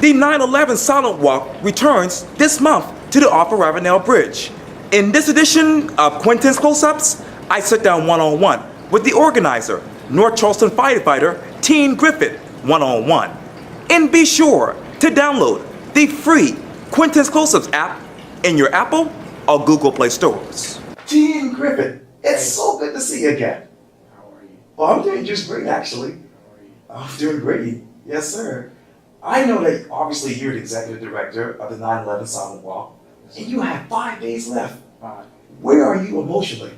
The 9/11 Silent Walk returns this month to the Arthur Ravenel Bridge. In this edition of Quintin's Close-Ups, I sit down one-on-one with the organizer, North Charleston firefighter Tian Griffieth, one-on-one. And be sure to download the free Quintin's Close-Ups app in your Apple or Google Play stores. Tian Griffieth, it's so good to see you again. How are you? Well, I'm doing just great, actually. How are you? I'm doing great. Yes, sir. I know that obviously you're the executive director of the 9/11 Silent Walk, and you have 5 days left. Where are you emotionally?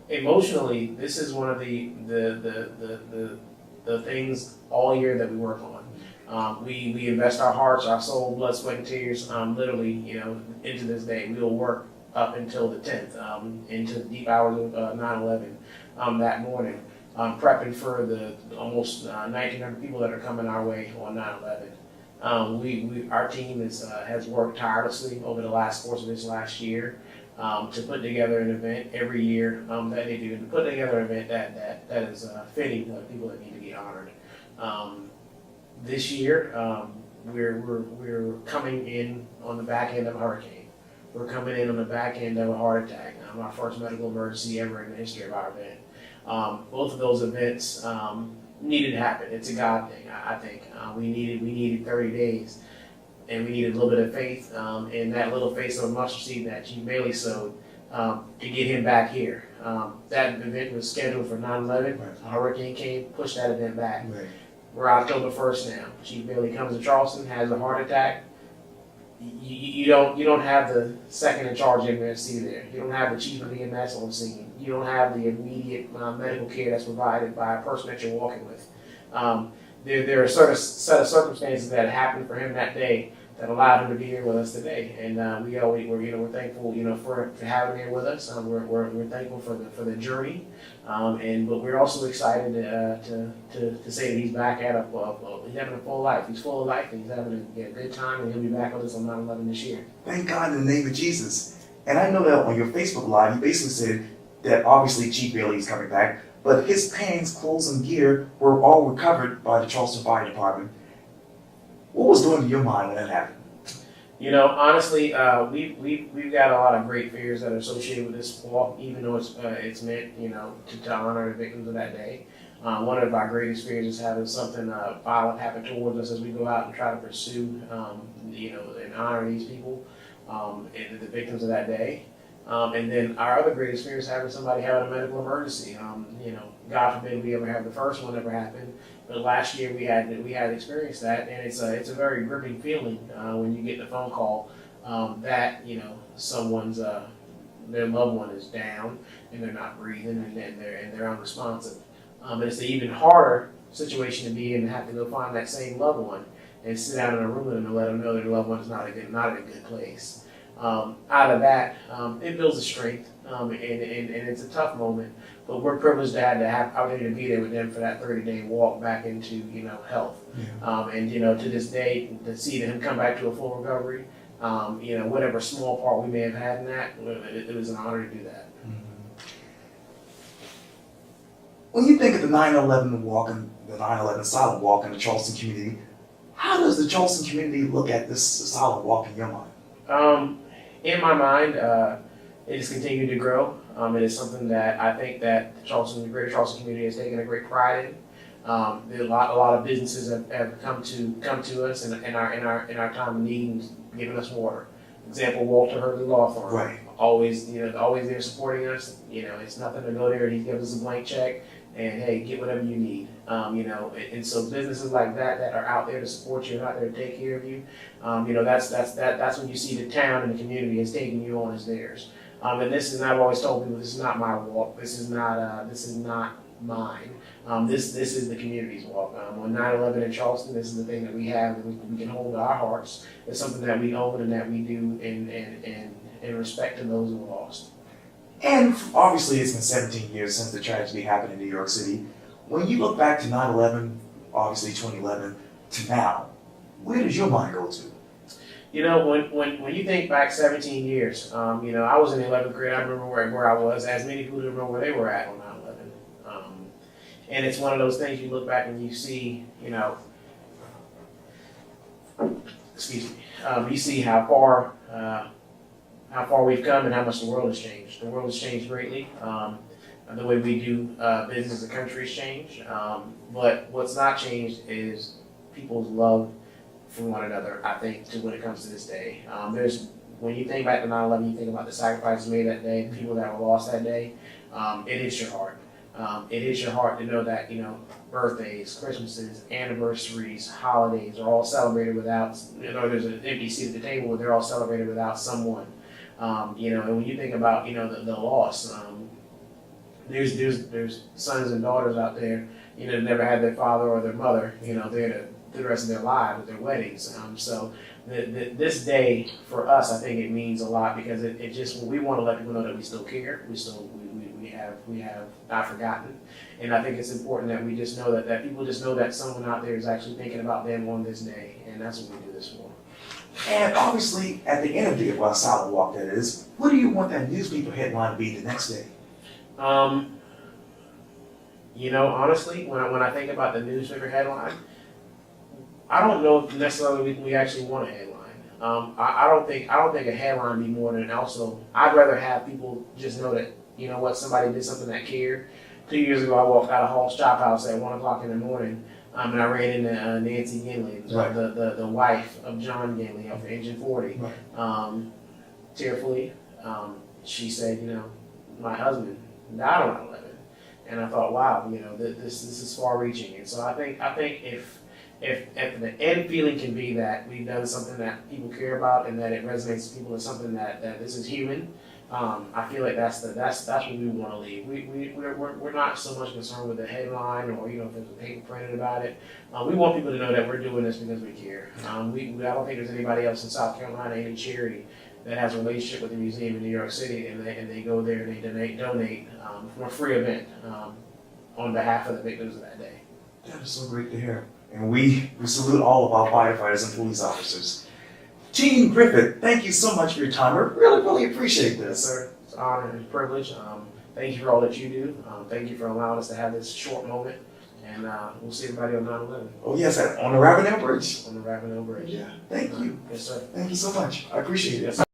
Emotionally, this is one of the things all year that we work on. We invest our hearts, our soul, blood, sweat, and tears, literally, into this day. We will work up until the 10th, into the deep hours of 9/11 that morning. Prepping for the almost 1,900 people that are coming our way on 9/11. Our team has worked tirelessly over the course of this last year to put together an event every year that they do, to put together an event that is fitting to the people that need to be honored. This year, we're coming in on the back end of a hurricane. We're coming in on the back end of a heart attack. Our first medical emergency ever in the history of our event. Both of those events needed to happen. It's a God thing, I think. We needed 30 days, and we needed a little bit of faith, and that little faith of a mustard seed that you barely sowed to get him back here. That event was scheduled for 9/11. A hurricane came, pushed that event back. Right. We're October 1st now. Chief Bailey comes to Charleston, has a heart attack. You don't have the second in charge MSC there. You don't have the chief of the EMS on scene. You don't have the immediate medical care that's provided by a person that you're walking with. There are a set of circumstances that happened for him that day that allowed him to be here with us today, and we're thankful for having him here with us. We're thankful for the journey, but we're also excited to say that he's back at he's having a full life. He's full of life, and he's having a good time, and he'll be back with us on 9/11 this year. Thank God in the name of Jesus. And I know that on your Facebook Live, you basically said that obviously Chief Bailey is coming back, but his pants, clothes, and gear were all recovered by the Charleston Fire Department. What was going through your mind when that happened? Honestly, we've got a lot of great fears that are associated with this walk, even though it's meant, to honor the victims of that day. One of our greatest fears is having something violent happen towards us as we go out and try to pursue, and honor these people, and the victims of that day. And then our other greatest fear is having somebody have a medical emergency. God forbid we ever have the first one ever happen. But last year we had experienced that, and it's a very gripping feeling when you get the phone call that someone's their loved one is down and they're not breathing and they're unresponsive. And it's an even harder situation to be in, to have to go find that same loved one and sit down in a room with them and let them know that their loved one's not in a good place. Out of that, it builds a strength, and it's a tough moment, but we're privileged to have opportunity to be there with them for that 30-day walk back into health. Yeah. And to this day, to see him come back to a full recovery, whatever small part we may have had in that, it was an honor to do that. Mm-hmm. When you think of the 9/11 walk and the 9/11 silent walk in the Charleston community, how does the Charleston community look at this silent walk in your mind? In my mind, it has continued to grow. It is something that I think that the greater Charleston community has taken a great pride in. A lot of businesses have come to us in our time of need and given us water. Example, Walter Hurley Law Firm. Right. Always there supporting us. It's nothing to go there. He gives us a blank check and hey, get whatever you need. And so businesses like that are out there to support you and out there to take care of you. That's when you see the town and the community is taking you on as theirs. And I've always told people, this is not my walk. This is not mine. This is the community's walk. On 9/11 in Charleston, this is the thing that we have that we can hold to our hearts. It's something that we own and that we do in respect to those who are lost. And obviously it's been 17 years since the tragedy happened in New York City. When you look back to 9/11, obviously 2011, to now, where does your mind go to? When you think back 17 years, I was in the 11th grade. I remember where I was, as many people remember where they were at on 9/11. And it's one of those things you look back and you see, excuse me, you see how far we've come and how much the world has changed. The world has changed greatly. The way we do business as a country has changed. But what's not changed is people's love for one another, I think, to when it comes to this day. When you think back to 9/11, you think about the sacrifices made that day, the people that were lost that day, it hits your heart. It hits your heart to know that, birthdays, Christmases, anniversaries, holidays are all celebrated without, there's an empty seat at the table, they're all celebrated without someone. And when you think about, the loss, there's sons and daughters out there, that never had their father or their mother, there the rest of their lives at their weddings. So this day for us, I think it means a lot because it just, we want to let people know that we still care. We have not forgotten. And I think it's important that we just know that people just know that someone out there is actually thinking about them on this day. And that's what we do this for. And obviously, at the end of the day, well, Silent Walk that is, what do you want that newspaper headline to be the next day? Honestly, when I think about the newspaper headline, I don't know if necessarily we actually want a headline. I don't think a headline be more than also. I'd rather have people just know that somebody did something that cared. 2 years ago, I walked out of Hall's Chop House at 1 o'clock in the morning, and I ran into Nancy Ginley, Right. the wife of John Ginley of Engine 40. Right. Tearfully, she said, my husband died on 9/11, and I thought, wow, this is far-reaching, and so I think if the end feeling can be that we've done something that people care about and that it resonates with people as something that this is human, I feel like that's what we want to leave. We're not so much concerned with the headline or if there's a paper printed about it. We want people to know that we're doing this because we care. I don't think there's anybody else in South Carolina, any charity that has a relationship with the museum in New York City, and they go there and they donate for a free event on behalf of the victims of that day. That is so great to hear. And we salute all of our firefighters and police officers. Tian Griffieth, thank you so much for your time. I really, really appreciate Yes, this. sir. It's an honor and a privilege. Thank you for all that you do. Thank you for allowing us to have this short moment. And we'll see everybody on 9/11 Oh yes, on the Ravenel Bridge. on the Ravenel Bridge. Yeah, thank you. Yes, sir. Thank you so much. I appreciate it. Yes, sir.